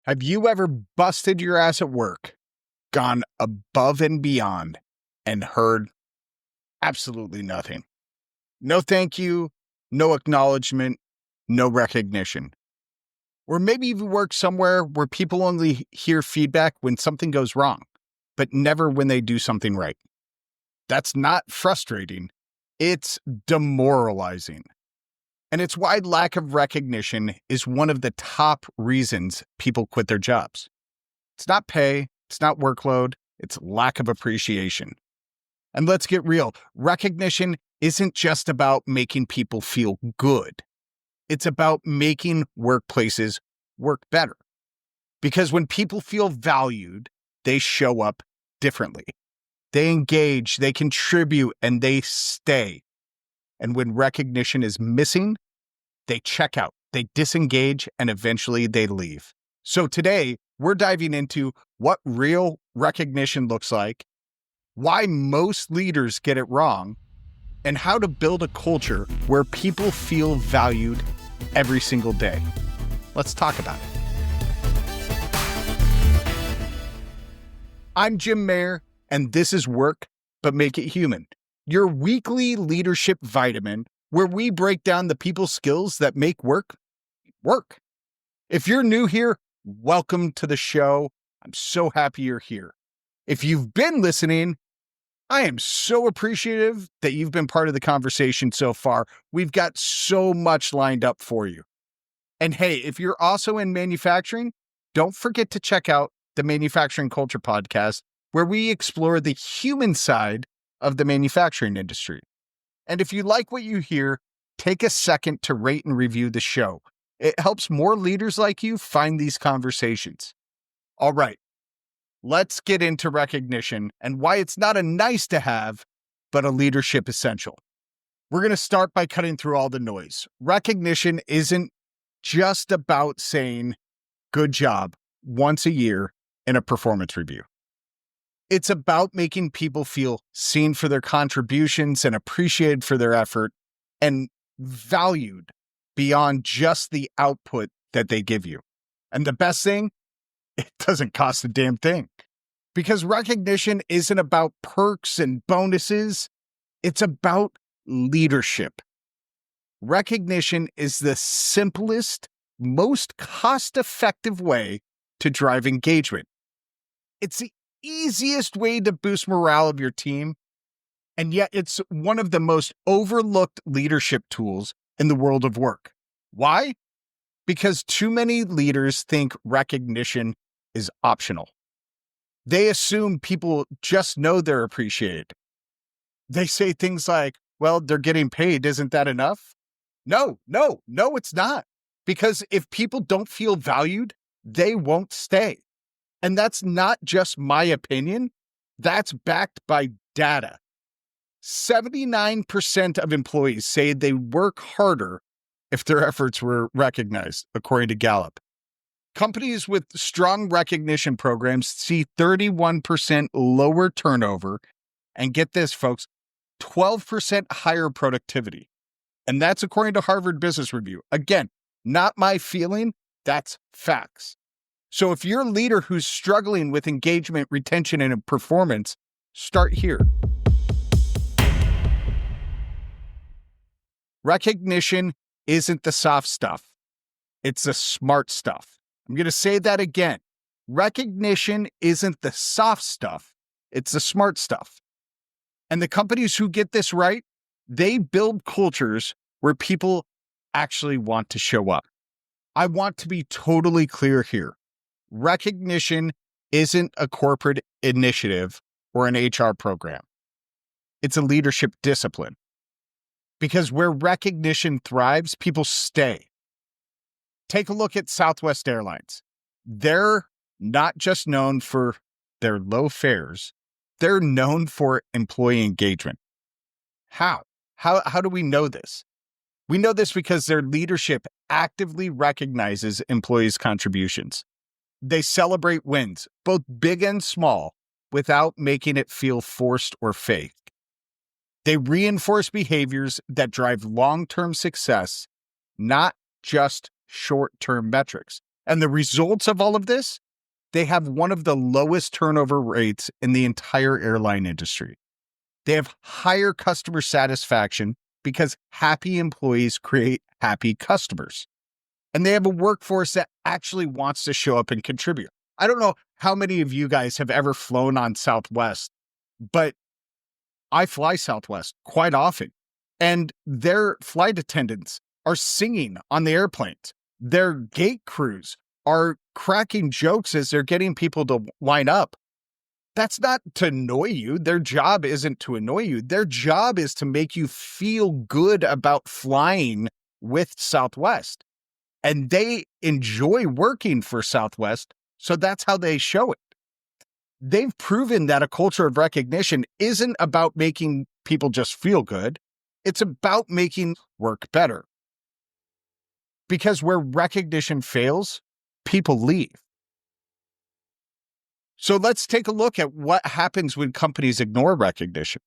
Have you ever busted your ass at work, gone above and beyond, and heard absolutely nothing? No thank you, no acknowledgement, no recognition. Or maybe you've worked somewhere where people only hear feedback when something goes wrong, but never when they do something right. That's not frustrating, it's demoralizing. And it's why lack of recognition is one of the top reasons people quit their jobs. It's not pay, it's not workload, it's lack of appreciation. And let's get real, recognition isn't just about making people feel good. It's about making workplaces work better. Because when people feel valued, they show up differently. They engage, they contribute, and they stay. And when recognition is missing, they check out, they disengage, and eventually they leave. So today, we're diving into what real recognition looks like, why most leaders get it wrong, and how to build a culture where people feel valued every single day. Let's talk about it. I'm Jim Mayer, and this is Work, But Make It Human, your weekly leadership vitamin where we break down the people skills that make work work. If you're new here, welcome to the show. I'm so happy you're here. If you've been listening, I am so appreciative that you've been part of the conversation so far. We've got so much lined up for you. And hey, if you're also in manufacturing, don't forget to check out the Manufacturing Culture Podcast, where we explore the human side of the manufacturing industry. And if you like what you hear, take a second to rate and review the show. It helps more leaders like you find these conversations. All right, let's get into recognition and why it's not a nice to have, but a leadership essential. We're going to start by cutting through all the noise. Recognition isn't just about saying good job once a year in a performance review. It's about making people feel seen for their contributions and appreciated for their effort and valued beyond just the output that they give you. And the best thing, it doesn't cost a damn thing. Because recognition isn't about perks and bonuses, it's about leadership. Recognition is the simplest, most cost-effective way to drive engagement. It's the easiest way to boost morale of your team, and yet it's one of the most overlooked leadership tools in the world of work. Why? Because too many leaders think recognition is optional. They assume people just know they're appreciated. They say things like, well, they're getting paid, isn't that enough? No, it's not. Because if people don't feel valued, they won't stay. And that's not just my opinion, that's backed by data. 79% of employees say they work harder if their efforts were recognized, according to Gallup. Companies with strong recognition programs see 31% lower turnover, and get this, folks, 12% higher productivity. And that's according to Harvard Business Review. Again, not my feeling, that's facts. So if you're a leader who's struggling with engagement, retention, and performance, start here. Recognition isn't the soft stuff. It's the smart stuff. I'm going to say that again. Recognition isn't the soft stuff. It's the smart stuff. And the companies who get this right, they build cultures where people actually want to show up. I want to be totally clear here. Recognition isn't a corporate initiative or an HR program. It's a leadership discipline. Because where recognition thrives, people stay. Take a look at Southwest Airlines. They're not just known for their low fares, they're known for employee engagement. How? How do we know this? We know this because their leadership actively recognizes employees' contributions. They celebrate wins, both big and small, without making it feel forced or fake. They reinforce behaviors that drive long-term success, not just short-term metrics. And the results of all of this, they have one of the lowest turnover rates in the entire airline industry. They have higher customer satisfaction because happy employees create happy customers. And they have a workforce that actually wants to show up and contribute. I don't know how many of you guys have ever flown on Southwest, but I fly Southwest quite often. And their flight attendants are singing on the airplanes. Their gate crews are cracking jokes as they're getting people to line up. That's not to annoy you. Their job isn't to annoy you. Their job is to make you feel good about flying with Southwest. And they enjoy working for Southwest, so that's how they show it. They've proven that a culture of recognition isn't about making people just feel good. It's about making work better. Because where recognition fails, people leave. So let's take a look at what happens when companies ignore recognition.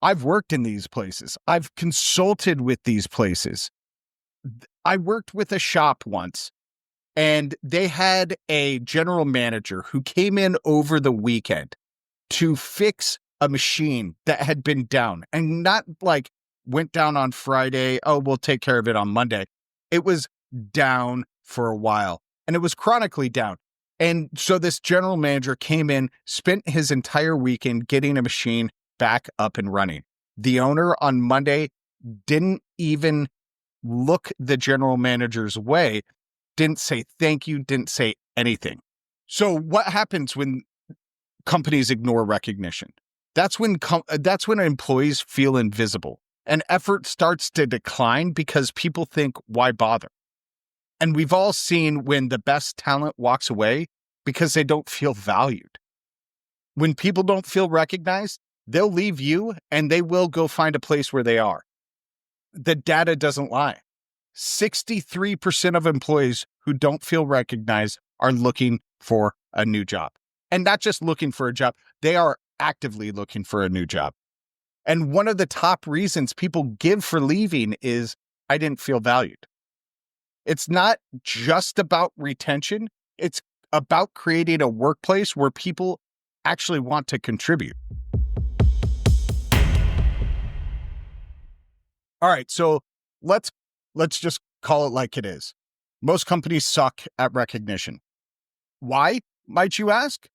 I've worked in these places. I've consulted with these places. I worked with a shop once, and they had a general manager who came in over the weekend to fix a machine that had been down, and not like went down on Friday. Oh, we'll take care of it on Monday. It was down for a while, and it was chronically down. And so this general manager came in, spent his entire weekend getting a machine back up and running. The owner on Monday didn't even look the general manager's way, didn't say thank you, didn't say anything. So what happens when companies ignore recognition? That's when employees feel invisible and effort starts to decline because people think, why bother? And we've all seen when the best talent walks away because they don't feel valued. When people don't feel recognized, they'll leave you and they will go find a place where they are. The data doesn't lie. 63% of employees who don't feel recognized are looking for a new job. And not just looking for a job, they are actively looking for a new job. And one of the top reasons people give for leaving is, I didn't feel valued. It's not just about retention. It's about creating a workplace where people actually want to contribute. All right, so let's just call it like it is. Most companies suck at recognition. Why, might you ask?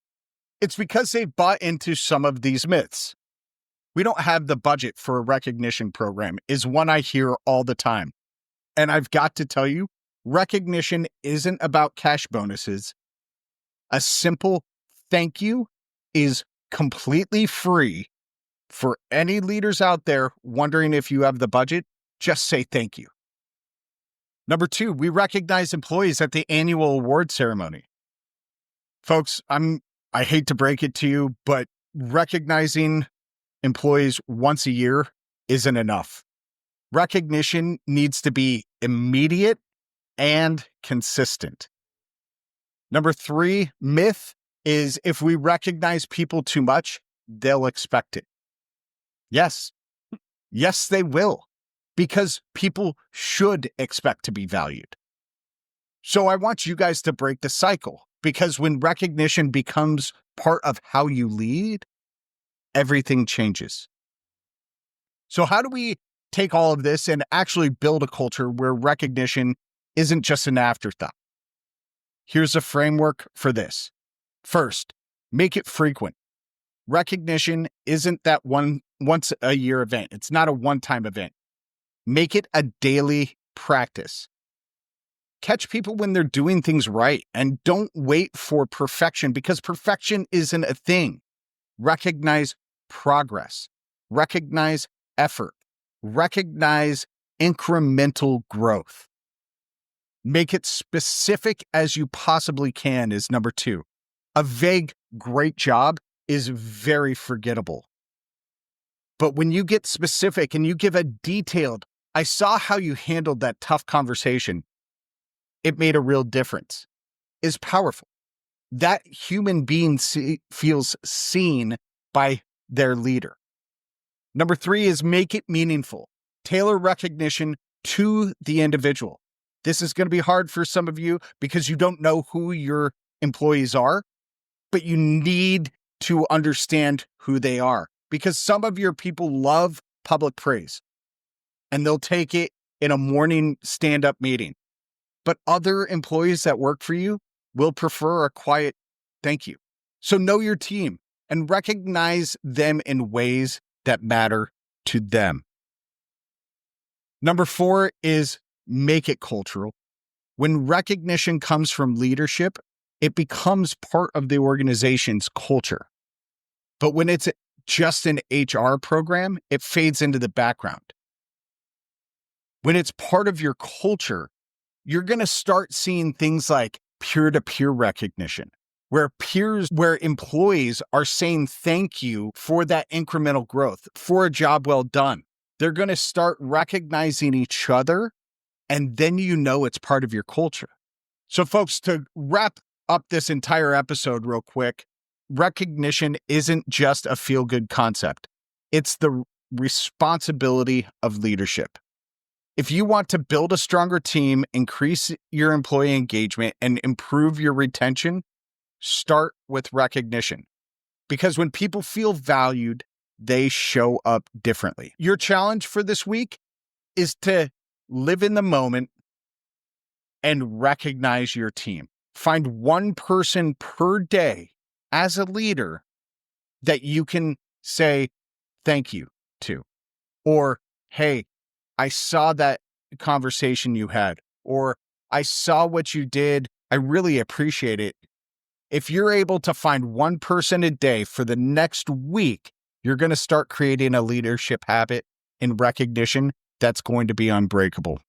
It's because they've bought into some of these myths. We don't have the budget for a recognition program is one I hear all the time. And I've got to tell you, recognition isn't about cash bonuses. A simple thank you is completely free. For any leaders out there wondering if you have the budget, just say thank you. Number 2, we recognize employees at the annual award ceremony. Folks, I hate to break it to you, but recognizing employees once a year isn't enough. Recognition needs to be immediate and consistent. Number 3 myth is if we recognize people too much, they'll expect it. Yes, they will, because people should expect to be valued. So I want you guys to break the cycle, because when recognition becomes part of how you lead, everything changes. So how do we take all of this and actually build a culture where recognition isn't just an afterthought? Here's a framework for this. First, make it frequent. Recognition isn't that once a year event. It's not a one-time event. Make it a daily practice. Catch people when they're doing things right and don't wait for perfection, because perfection isn't a thing. Recognize progress. Recognize effort. Recognize incremental growth. Make it specific as you possibly can is number 2. A vague, great job is very forgettable. But when you get specific and you give a detailed, I saw how you handled that tough conversation, it made a real difference, is powerful. That human being feels seen by their leader. Number 3 is make it meaningful. Tailor recognition to the individual. This is going to be hard for some of you because you don't know who your employees are, but you need to understand who they are because some of your people love public praise and they'll take it in a morning stand-up meeting. But other employees that work for you will prefer a quiet thank you. So know your team and recognize them in ways that matter to them. Number 4 is make it cultural. When recognition comes from leadership, it becomes part of the organization's culture. But when it's just an HR program, it fades into the background. When it's part of your culture, you're going to start seeing things like peer-to-peer recognition, where employees are saying thank you for that incremental growth, for a job well done. They're going to start recognizing each other, and then you know it's part of your culture. So folks, to wrap up this entire episode real quick, recognition isn't just a feel-good concept. It's the responsibility of leadership. If you want to build a stronger team, increase your employee engagement, and improve your retention, start with recognition. Because when people feel valued, they show up differently. Your challenge for this week is to live in the moment and recognize your team. Find one person per day as a leader that you can say thank you to. Or, hey, I saw that conversation you had, or I saw what you did. I really appreciate it. If you're able to find one person a day for the next week, you're going to start creating a leadership habit in recognition that's going to be unbreakable.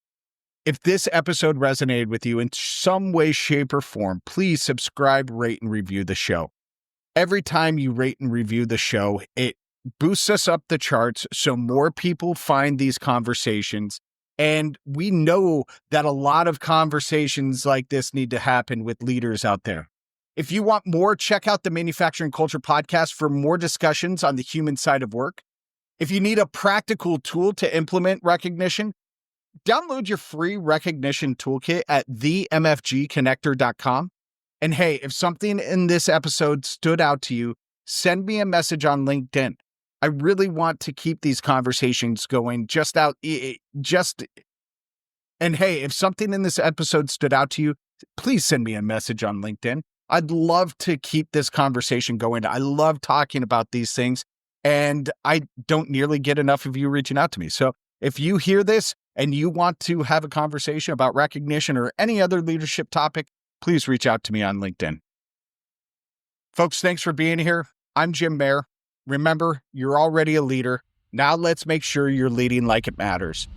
If this episode resonated with you in some way, shape, or form, please subscribe, rate, and review the show. Every time you rate and review the show, it boosts us up the charts so more people find these conversations. And we know that a lot of conversations like this need to happen with leaders out there. If you want more, check out the Manufacturing Culture Podcast for more discussions on the human side of work. If you need a practical tool to implement recognition, download your free recognition toolkit at themfgconnector.com. And hey, if something in this episode stood out to you, send me a message on LinkedIn. I really want to keep these conversations going and hey, if something in this episode stood out to you, please send me a message on LinkedIn. I'd love to keep this conversation going. I love talking about these things, and I don't nearly get enough of you reaching out to me. So if you hear this and you want to have a conversation about recognition or any other leadership topic, please reach out to me on LinkedIn. Folks, thanks for being here. I'm Jim Mayer. Remember, you're already a leader. Now let's make sure you're leading like it matters.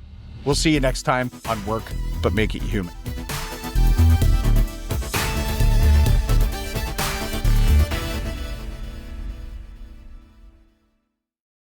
We'll see you next time on Work, but Make It Human.